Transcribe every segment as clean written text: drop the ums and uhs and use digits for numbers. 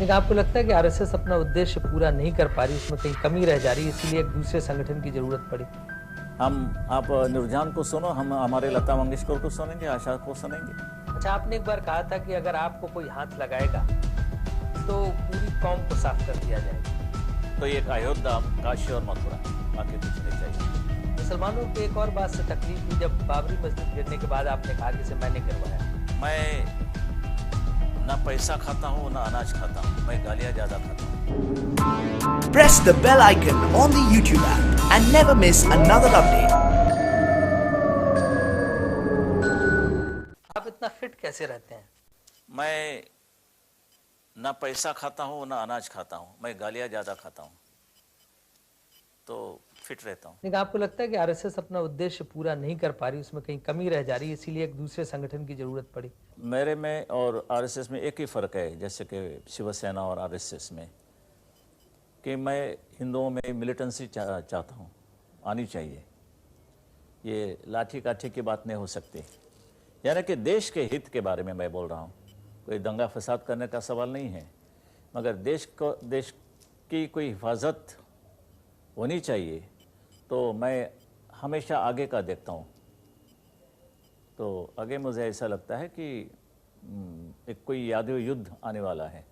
लेकिन आपको लगता है कि आरएसएस अपना उद्देश्य पूरा नहीं कर पा रही, उसमें कहीं कमी रह जा रही है, इसीलिए एक दूसरे संगठन की जरूरत पड़ी? आप निर्जान को सुनो, हम हमारे लता मंगेशकर को सुनेंगे, आशा को सुनेंगे। अच्छा, आपने एक बार कहा था कि अगर आपको कोई हाथ लगाएगा तो पूरी कौम को साफ कर दिया जाएगा। तो एक अयोध्या, काशी और मथुरा, बाकी कुछ नहीं चाहिए। मुसलमानों की एक और बात से तकलीफ हुई जब बाबरी मस्जिद गिरने के बाद आपने कहा कि इसे मैंने गिरवाया। मैं ना पैसा खाता हूँ ना अनाज खाता हूँ, मैं गालियाँ ज्यादा खाता हूँ। Press the bell icon on the YouTube app and never miss another update. आप इतना फिट कैसे रहते हैं? मैं ना पैसा खाता हूँ ना अनाज खाता हूँ, मैं गालियाँ ज्यादा खाता हूँ, तो फिट रहता हूँ। लेकिन आपको लगता है कि आरएसएस अपना उद्देश्य पूरा नहीं कर पा रही, उसमें कहीं कमी रह जा रही है, इसीलिए एक दूसरे संगठन की जरूरत पड़ी? मेरे में और आरएसएस में एक ही फ़र्क है, जैसे कि शिवसेना और आरएसएस में, कि मैं हिंदुओं में मिलिटेंसी चाहता हूँ, आनी चाहिए। ये लाठी काठी की बात नहीं हो सकती। यानी कि देश के हित के बारे में मैं बोल रहा हूँ, कोई दंगा फसाद करने का सवाल नहीं है, मगर देश की कोई हिफाजत होनी चाहिए, तो मैं हमेशा आगे का देखता हूँ। तो आगे मुझे ऐसा लगता है कि एक कोई यादव युद्ध आने वाला है,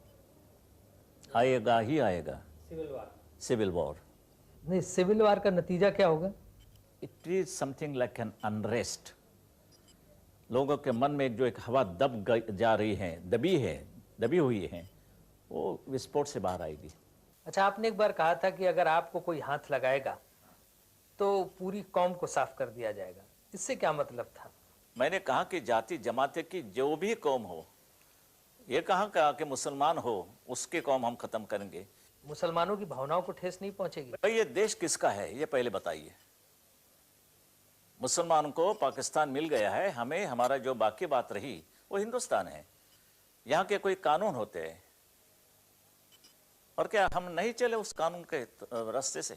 आएगा ही आएगा, सिविल वॉर। नहीं, सिविल वार का नतीजा क्या होगा? It is something like an unrest. लोगों के मन में जो एक हवा जा रही है, दबी हुई है, वो विस्फोट से बाहर आएगी। अच्छा, आपने एक बार कहा था कि अगर आपको कोई हाथ लगाएगा तो पूरी कौम को साफ कर दिया जाएगा, इससे क्या मतलब था? मैंने कहा कि जाति जमाते की जो भी कौम हो, ये कहा कि मुसलमान हो, उसकी कौम हम खत्म करेंगे। मुसलमानों की भावनाओं को ठेस नहीं पहुंचेगी? भाई, ये देश किसका है ये पहले बताइए। मुसलमान को पाकिस्तान मिल गया है, हमें हमारा जो बाकी बात रही वो हिंदुस्तान है। यहाँ के कोई कानून होते हैं, और क्या हम नहीं चले उस कानून के रास्ते से?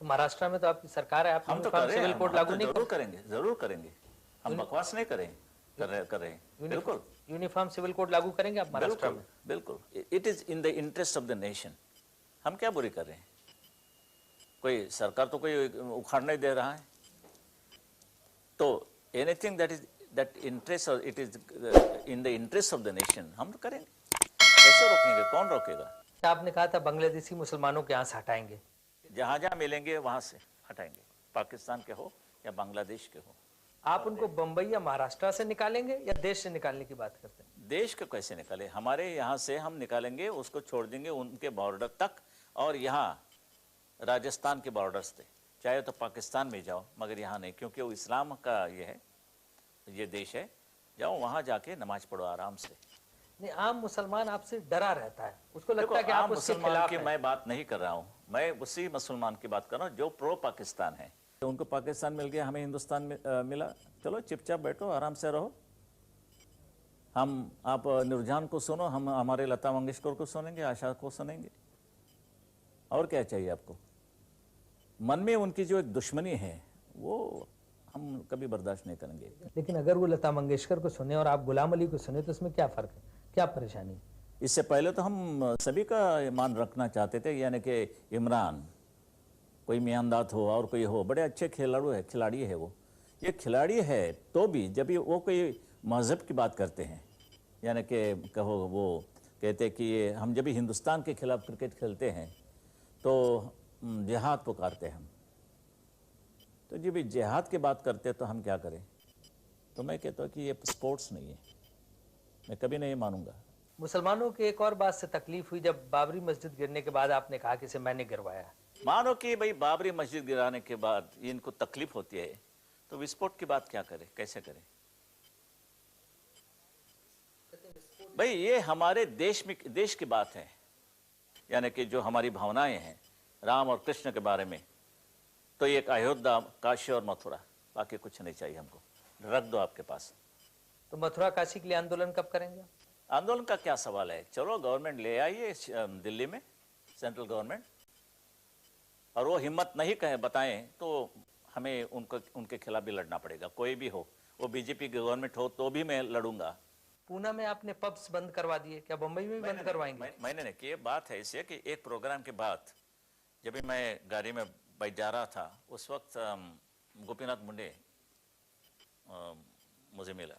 तो महाराष्ट्र में तो आपकी सरकार है, आप हम तो यूनिफॉर्म कर रहे हैं, सिविल कोड लागू नहीं जरूर करेंगे। हम बकवास नहीं कर रहे हैं। बिल्कुल यूनिफॉर्म सिविल कोड लागू करेंगे आप महाराष्ट्र में? बिल्कुल। It is in the interest of the nation. हम क्या बुरी कर रहे हैं? कोई सरकार तो कोई उखाड़ नहीं दे रहा है। तो anything that interest, it is in the interest of the nation, हम तो करेंगे। कैसे रोकेंगे? कौन रोकेगा? आपने कहा था बांग्लादेशी मुसलमानों के यहाँ से हटाएंगे। जहां जहां मिलेंगे वहां से हटाएंगे, पाकिस्तान के हो या बांग्लादेश के हो। आप उनको बंबई या महाराष्ट्र से निकालेंगे या देश से निकालने की बात करते हैं? देश को कैसे निकाले? हमारे यहाँ से हम निकालेंगे, उसको छोड़ देंगे उनके बॉर्डर तक, और यहाँ राजस्थान के बॉर्डर्स थे, चाहे तो पाकिस्तान में जाओ, मगर यहाँ नहीं, क्योंकि वो इस्लाम का ये देश है। जाओ वहाँ जाके नमाज पढ़ो आराम से। नहीं, आम मुसलमान आपसे डरा रहता है, उसको लगता है कि आप उसके खिलाफ हैं। मैं बात नहीं कर रहा हूँ, मैं उसी मुसलमान की बात कर रहा हूँ जो प्रो पाकिस्तान है। तो उनको पाकिस्तान मिल गया, हमें हिंदुस्तान मिला, चलो चुपचाप बैठो, आराम से रहो। आप निर्जान को सुनो, हम हमारे लता मंगेशकर को सुनेंगे, आशा को सुनेंगे। और क्या चाहिए आपको? मन में उनकी जो एक दुश्मनी है वो हम कभी बर्दाश्त नहीं करेंगे। लेकिन अगर वो लता मंगेशकर को सुने और आप गुलाम अली को सुने तो इसमें क्या फर्क है, क्या परेशानी? इससे पहले तो हम सभी का मान रखना चाहते थे, यानी कि इमरान, कोई मियांदात हो और कोई हो, बड़े अच्छे खिलाड़ी है वो। ये खिलाड़ी है तो भी जब वो कोई मज़हब की बात करते हैं, यानी कि कहो वो कहते कि ये हम जब भी हिंदुस्तान के खिलाफ क्रिकेट खेलते हैं तो जिहाद पुकारते हैं हम। तो जब भी जिहाद की बात करते हैं तो हम क्या करें? तो मैं कहता हूँ कि ये स्पोर्ट्स नहीं है, मैं कभी नहीं मानूंगा। मुसलमानों की एक और बात से तकलीफ हुई जब बाबरी मस्जिद गिरने के बाद आपने कहा कि इसे मैंने गिरवाया। मानो कि भाई बाबरी मस्जिद गिराने के बाद इनको तकलीफ होती है, तो विस्फोट की बात क्या करें, कैसे करें? भाई ये हमारे देश की बात है, यानी कि जो हमारी भावनाएं हैं राम और कृष्ण के बारे में, तो एक अयोध्या, काशी और मथुरा, बाकी कुछ नहीं चाहिए हमको। रख दो आपके पास। तो मथुरा काशी के लिए आंदोलन कब करेंगे? आंदोलन का क्या सवाल है? चलो गवर्नमेंट ले आइए दिल्ली में, सेंट्रल गवर्नमेंट, और वो हिम्मत नहीं कहे बताएं तो हमें उनके खिलाफ भी लड़ना पड़ेगा। कोई भी हो, वो बीजेपी की गवर्नमेंट हो तो भी मैं लड़ूंगा, पूना में आपने पब्स बंद करवा दिए, क्या बम्बई में भी बंद करवाएंगे? मैंने नहीं कि ये बात है ऐसे कि एक प्रोग्राम के बाद जब भी मैं गाड़ी में बैठ जा रहा था उस वक्त गोपीनाथ मुंडे मुझे मिला।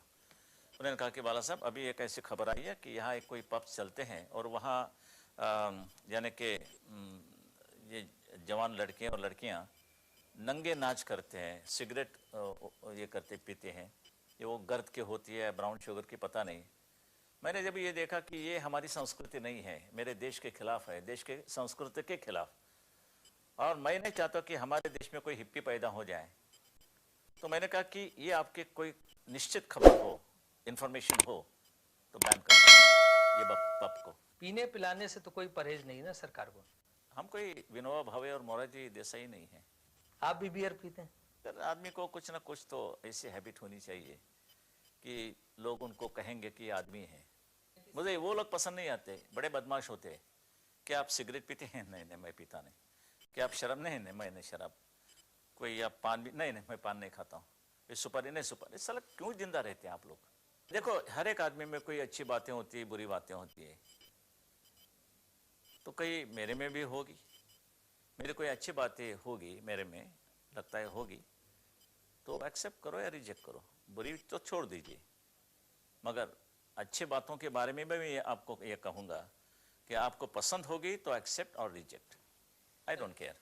उन्होंने कहा कि बाला साहब अभी एक ऐसी खबर आई है कि यहाँ एक कोई पब्स चलते हैं और वहाँ यानी कि ये जवान लड़के और लड़कियाँ नंगे नाच करते हैं, सिगरेट ये करते पीते हैं, ये वो गर्द की होती है ब्राउन शुगर की पता नहीं। मैंने जब ये देखा कि ये हमारी संस्कृति नहीं है, मेरे देश के खिलाफ है, देश के संस्कृति के खिलाफ, और मैं नहीं चाहता कि हमारे देश में कोई हिप्पी पैदा हो जाए। तो मैंने कहा कि ये आपके कोई निश्चित खबर हो, इंफॉर्मेशन हो तो बैन कर दो ये पब को। पीने पिलाने से तो कोई परहेज नहीं ना सरकार को। हम कोई विनोबा भावे और मोरारजी देसाई नहीं है। आप भी बियर पीते हैं? सर आदमी को कुछ ना कुछ तो ऐसी हैबिट होनी चाहिए कि लोग उनको कहेंगे कि आदमी है। मुझे वो लोग पसंद नहीं आते, बड़े बदमाश होते हैं। क्या आप सिगरेट पीते हैं? नहीं नहीं मैं पीता नहीं। क्या आप शराब? नहीं नहीं मैं नहीं शराब। कोई आप पान भी? नहीं नहीं मैं पान नहीं खाता हूँ। ये सुपारी? नहीं सुपारी। साला क्यों जिंदा रहते हैं आप लोग? देखो हर एक आदमी में कोई अच्छी बातें होती है, बुरी बातें होती है, तो कई मेरे में भी होगी, मेरी कोई अच्छी बातें होगी, मेरे में लगता है होगी, तो एक्सेप्ट करो या रिजेक्ट करो, बुरी तो छोड़ दीजिए। मगर अच्छी बातों के बारे में भी मैं आपको ये कहूँगा कि आपको पसंद होगी तो एक्सेप्ट और रिजेक्ट, आई डोंट केयर।